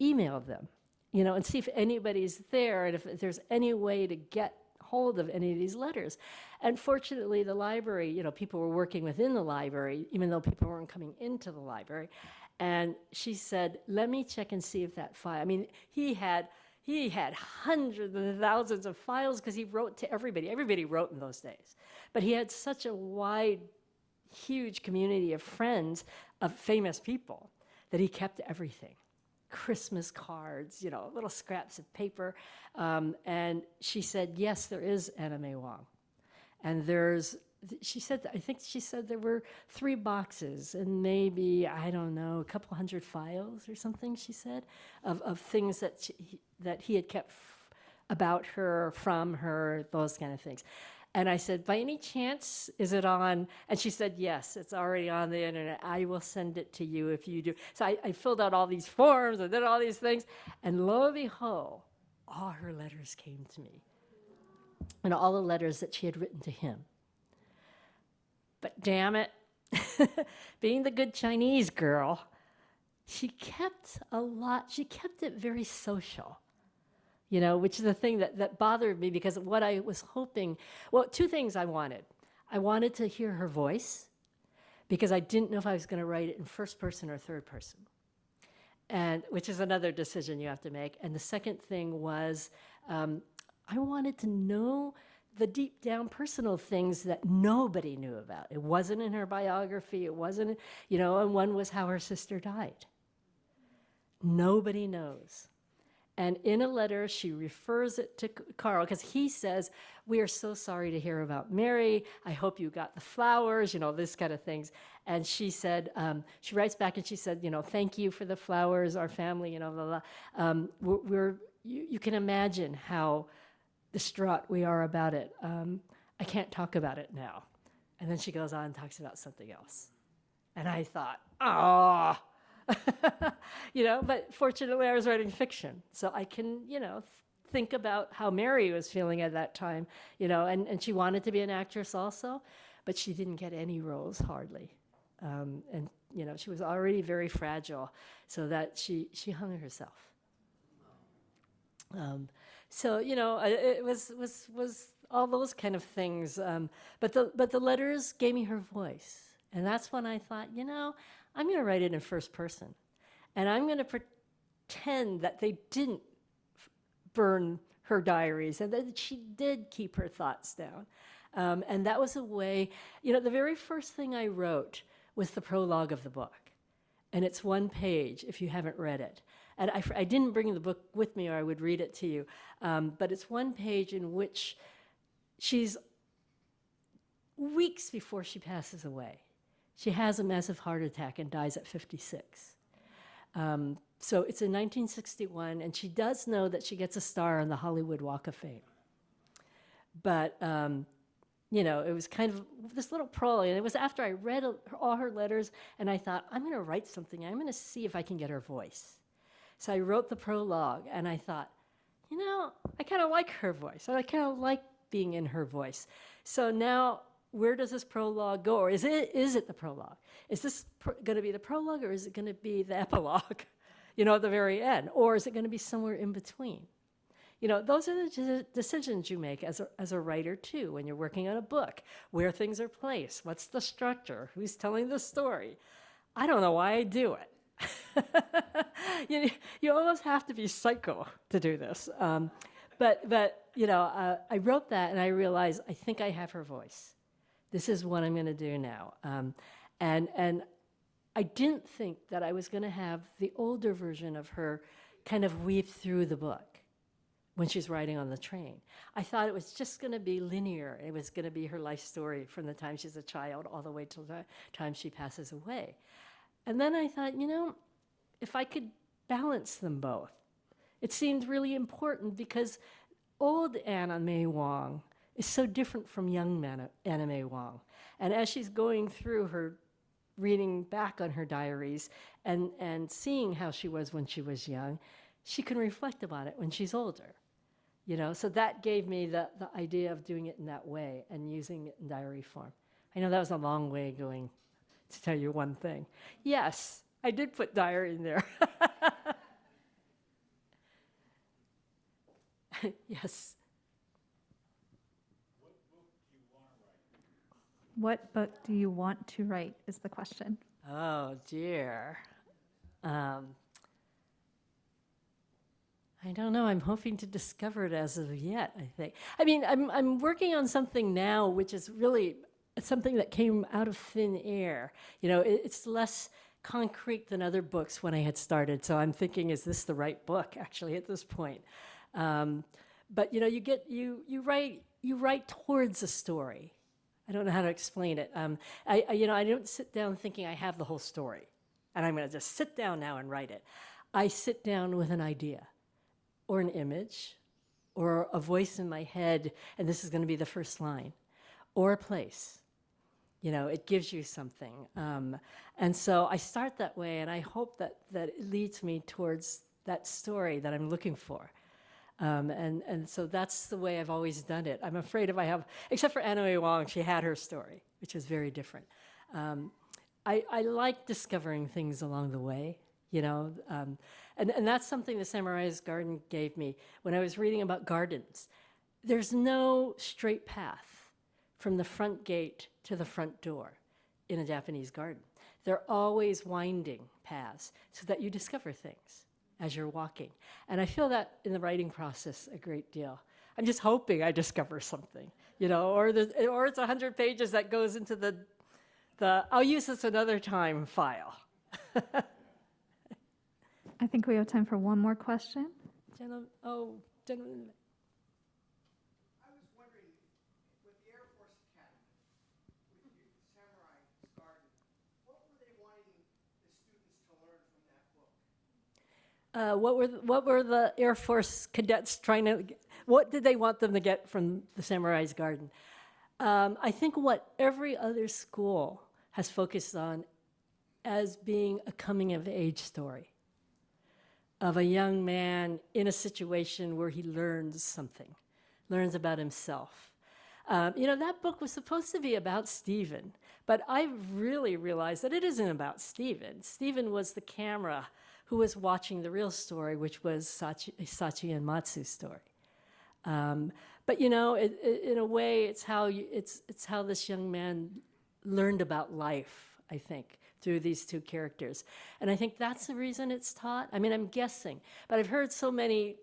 email them, and see if anybody's there and if there's any way to get hold of any of these letters. And fortunately, the library, people were working within the library, even though people weren't coming into the library. And she said, let me check and see if that file, I mean, he had hundreds and thousands of files because he wrote to everybody. Everybody wrote in those days. But he had such a wide, huge community of friends, of famous people, that he kept everything. Christmas cards, little scraps of paper. And she said, yes, there is Anna May Wong. And I think she said there were 3 boxes and maybe, I don't know, a couple hundred files or something, she said, of things that he had kept about her, from her, those kind of things. And I said, by any chance, is it on? And she said, yes, it's already on the internet. I will send it to you if you do. So I filled out all these forms and did all these things. And lo and behold, all her letters came to me. And all the letters that she had written to him. But damn it, being the good Chinese girl, she kept it very social. Which is the thing that bothered me, because what I was hoping, 2 things I wanted. I wanted to hear her voice, because I didn't know if I was going to write it in first person or third person, and which is another decision you have to make. And the second thing was, I wanted to know the deep down personal things that nobody knew about. It wasn't in her biography. It wasn't, and one was how her sister died. Nobody knows. And in a letter, she refers it to Carl, because he says, we are so sorry to hear about Mary. I hope you got the flowers, this kind of things. And she said, she writes back and she said, thank you for the flowers, our family, blah, blah. You can imagine how distraught we are about it. I can't talk about it now. And then she goes on and talks about something else. And I thought, but fortunately I was writing fiction, so I can, think about how Mary was feeling at that time, and she wanted to be an actress also, but she didn't get any roles hardly. And, she was already very fragile, so that she hung herself. So, it was all those kind of things. But the letters gave me her voice. And that's when I thought, I'm going to write it in first person. And I'm going to pretend that they didn't burn her diaries and that she did keep her thoughts down. And that was a way, the very first thing I wrote was the prologue of the book. And it's 1 page if you haven't read it. And I didn't bring the book with me or I would read it to you. But it's 1 page in which she's weeks before she passes away. She has a massive heart attack and dies at 56. So it's in 1961, and she does know that she gets a star on the Hollywood Walk of Fame. But, it was kind of this little prologue, and it was after I read all her letters, and I thought, I'm going to write something. I'm going to see if I can get her voice. So I wrote the prologue, and I thought, I kind of like her voice. I kind of like being in her voice. So now, where does this prologue go? Or is it the prologue? Is this going to be the prologue, or is it going to be the epilogue, at the very end? Or is it going to be somewhere in between? Those are the decisions you make as a writer, too, when you're working on a book, where things are placed, what's the structure, who's telling the story. I don't know why I do it. You almost have to be psycho to do this. But I wrote that, and I realized I think I have her voice. This is what I'm going to do now. And I didn't think that I was going to have the older version of her kind of weave through the book when she's riding on the train. I thought it was just going to be linear. It was going to be her life story from the time she's a child all the way till the time she passes away. And then I thought, if I could balance them both. It seemed really important because old Anna May Wong is so different from young Anna May Wong. And as she's going through her reading back on her diaries and seeing how she was when she was young, she can reflect about it when she's older. So that gave me the idea of doing it in that way and using it in diary form. I know that was a long way going to tell you one thing. Yes, I did put diary in there. Yes. What book do you want to write is the question. Oh, dear. I don't know. I'm hoping to discover it as of yet, I think. I mean, I'm working on something now which is really something that came out of thin air. It's less concrete than other books when I had started. So I'm thinking, is this the right book, actually, at this point? But you write towards a story. I don't know how to explain it. I don't sit down thinking I have the whole story, and I'm going to just sit down now and write it. I sit down with an idea, or an image, or a voice in my head, and this is going to be the first line, or a place. It gives you something. And so I start that way, and I hope that it leads me towards that story that I'm looking for. And so that's the way I've always done it. I'm afraid if I have, except for Anna May Wong, she had her story, which was very different. I like discovering things along the way, and that's something the Samurai's Garden gave me. When I was reading about gardens, there's no straight path from the front gate to the front door in a Japanese garden. They're always winding paths so that you discover things as you're walking. And I feel that in the writing process a great deal. I'm just hoping I discover something, or it's 100 pages that goes into the I'll use this another time file. I think we have time for one more question. Gentlemen. I was wondering, with the Air Force Academy, with the Samurai's Garden, what were they wanting the students to learn from that book? What were the Air Force cadets what did they want them to get from the Samurai's Garden? I think what every other school has focused on as being a coming-of-age story of a young man in a situation where he learns something, learns about himself. That book was supposed to be about Stephen, but I really realized that it isn't about Stephen. Stephen was the camera who was watching the real story, which was Sachi and Matsu's story. But in a way, it's how this young man learned about life, I think, through these two characters. And I think that's the reason it's taught. I mean, I'm guessing, but I've heard so many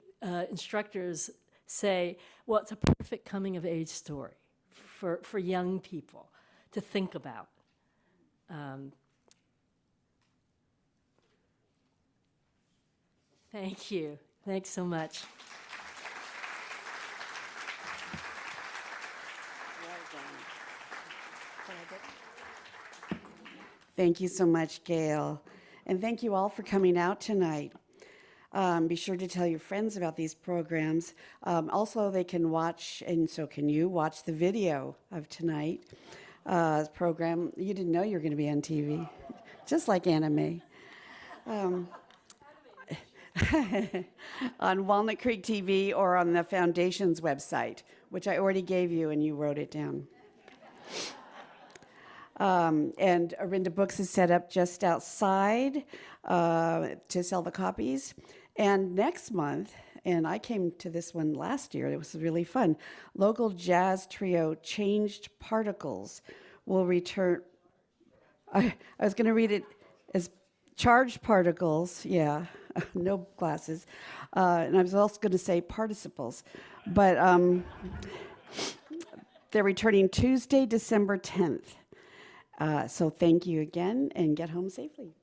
instructors say, well, it's a perfect coming-of-age story for young people to think about. Thank you. Thanks so much. Thank you so much, Gail. And thank you all for coming out tonight. Be sure to tell your friends about these programs. Also, they can watch, and so can you, watch the video of tonight's program. You didn't know you were going to be on TV, just like anime. On Walnut Creek TV or on the Foundation's website, which I already gave you and you wrote it down. And Arinda Books is set up just outside to sell the copies. And next month, and I came to this one last year, it was really fun, local jazz trio Changed Particles will return. I was going to read it as Charged Particles, yeah, no glasses. And I was also going to say participles. But they're returning Tuesday, December 10th. So thank you again, and get home safely.